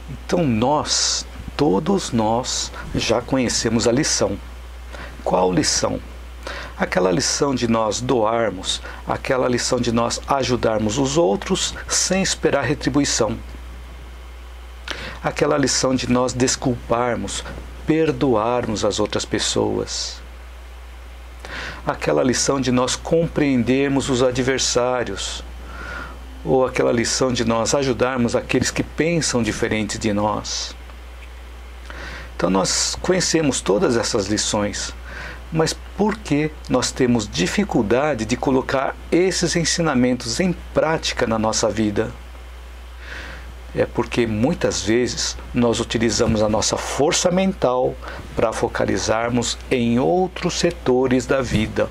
Então todos nós já conhecemos a lição. Qual lição? Aquela lição de nós doarmos, aquela lição de nós ajudarmos os outros sem esperar retribuição. Aquela lição de nós desculparmos, perdoarmos as outras pessoas. Aquela lição de nós compreendermos os adversários. Ou aquela lição de nós ajudarmos aqueles que pensam diferente de nós. Então nós conhecemos todas essas lições, mas por que nós temos dificuldade de colocar esses ensinamentos em prática na nossa vida? É porque muitas vezes nós utilizamos a nossa força mental para focalizarmos em outros setores da vida.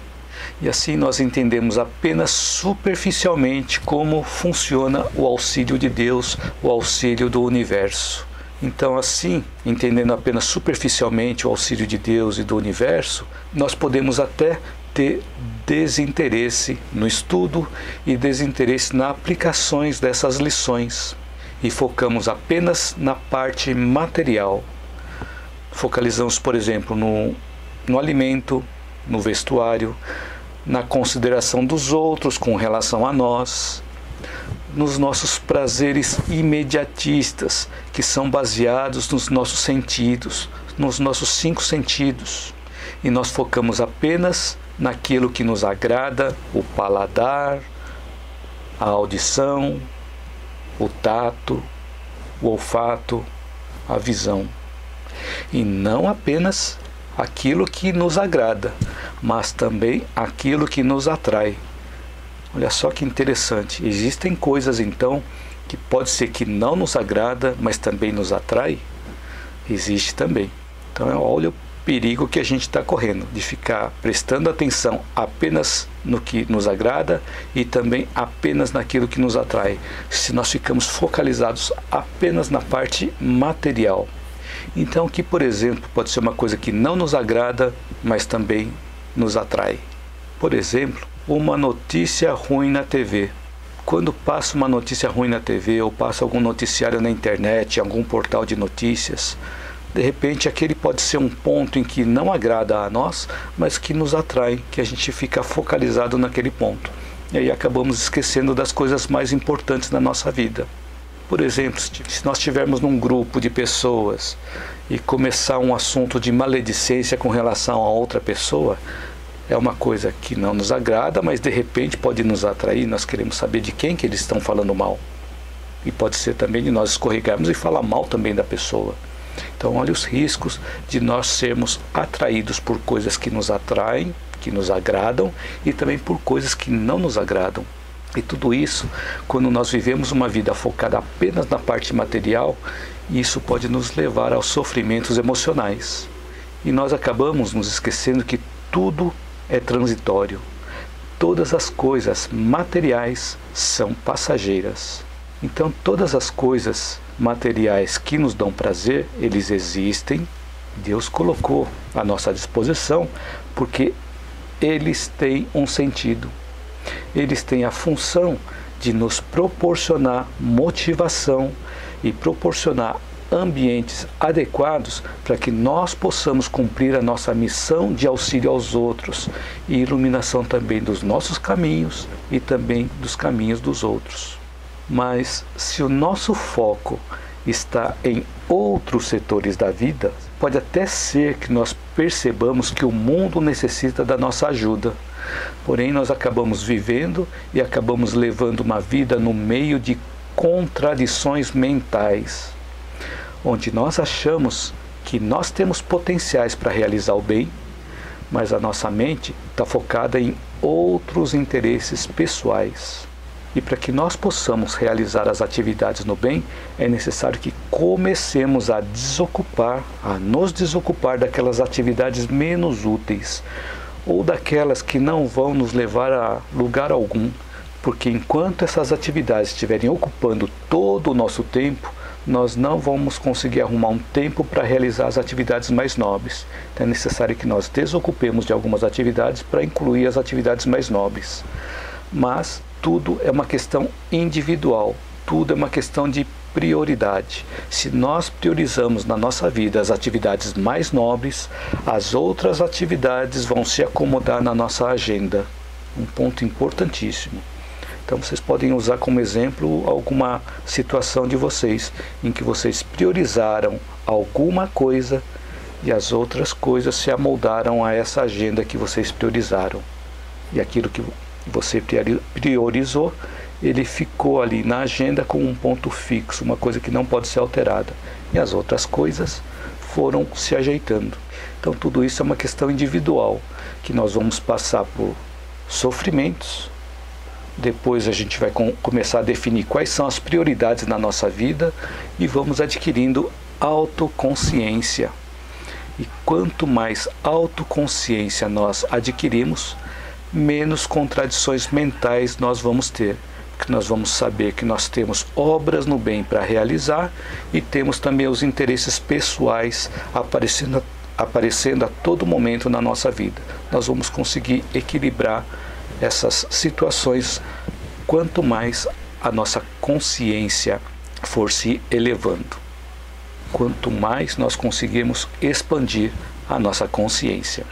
E assim nós entendemos apenas superficialmente como funciona o auxílio de Deus, o auxílio do universo. Então, assim, entendendo apenas superficialmente o auxílio de Deus e do universo, nós podemos até ter desinteresse no estudo e desinteresse nas aplicações dessas lições. E focamos apenas na parte material. Focalizamos, por exemplo, no alimento, no vestuário, na consideração dos outros com relação a nós, nos nossos prazeres imediatistas, que são baseados nos nossos sentidos, nos nossos 5 sentidos. E nós focamos apenas naquilo que nos agrada, o paladar, a audição, o tato, o olfato, a visão. E não apenas aquilo que nos agrada, mas também aquilo que nos atrai. Olha só que interessante. Existem coisas então que pode ser que não nos agrada, mas também nos atrai? Existe também. Então olha o perigo que a gente está correndo, de ficar prestando atenção apenas no que nos agrada e também apenas naquilo que nos atrai, se nós ficamos focalizados apenas na parte material. Então, que, por exemplo, pode ser uma coisa que não nos agrada, mas também nos atrai. Por exemplo, uma notícia ruim na TV. Quando passa uma notícia ruim na TV ou passa algum noticiário na internet, algum portal de notícias, de repente aquele pode ser um ponto em que não agrada a nós, mas que nos atrai, que a gente fica focalizado naquele ponto. E aí acabamos esquecendo das coisas mais importantes da nossa vida. Por exemplo, se nós estivermos num grupo de pessoas e começar um assunto de maledicência com relação a outra pessoa, é uma coisa que não nos agrada, mas de repente pode nos atrair, nós queremos saber de quem que eles estão falando mal. E pode ser também de nós escorregarmos e falar mal também da pessoa. Então olha os riscos de nós sermos atraídos por coisas que nos atraem, que nos agradam, e também por coisas que não nos agradam. E tudo isso, quando nós vivemos uma vida focada apenas na parte material, isso pode nos levar aos sofrimentos emocionais. E nós acabamos nos esquecendo que tudo é transitório. Todas as coisas materiais são passageiras. Então todas as coisas materiais que nos dão prazer, eles existem. Deus colocou à nossa disposição porque eles têm um sentido. Eles têm a função de nos proporcionar motivação e proporcionar ambientes adequados para que nós possamos cumprir a nossa missão de auxílio aos outros e iluminação também dos nossos caminhos e também dos caminhos dos outros. Mas se o nosso foco está em outros setores da vida, pode até ser que nós percebamos que o mundo necessita da nossa ajuda. Porém, nós acabamos vivendo e acabamos levando uma vida no meio de contradições mentais, onde nós achamos que nós temos potenciais para realizar o bem, mas a nossa mente está focada em outros interesses pessoais. E para que nós possamos realizar as atividades no bem, é necessário que comecemos a nos desocupar daquelas atividades menos úteis, ou daquelas que não vão nos levar a lugar algum, porque enquanto essas atividades estiverem ocupando todo o nosso tempo, nós não vamos conseguir arrumar um tempo para realizar as atividades mais nobres. Então é necessário que nós desocupemos de algumas atividades para incluir as atividades mais nobres. Mas tudo é uma questão individual, tudo é uma questão de prioridade. Se nós priorizamos na nossa vida as atividades mais nobres, as outras atividades vão se acomodar na nossa agenda. Um ponto importantíssimo. Então vocês podem usar como exemplo alguma situação de vocês em que vocês priorizaram alguma coisa e as outras coisas se amoldaram a essa agenda que vocês priorizaram. E aquilo que você priorizou, ele ficou ali na agenda com um ponto fixo, uma coisa que não pode ser alterada. E as outras coisas foram se ajeitando. Então tudo isso é uma questão individual, que nós vamos passar por sofrimentos. Depois a gente vai começar a definir quais são as prioridades na nossa vida e vamos adquirindo autoconsciência. E quanto mais autoconsciência nós adquirimos, menos contradições mentais nós vamos ter. Porque nós vamos saber que nós temos obras no bem para realizar e temos também os interesses pessoais aparecendo a todo momento na nossa vida. Nós vamos conseguir equilibrar essas situações quanto mais a nossa consciência for se elevando. Quanto mais nós conseguimos expandir a nossa consciência.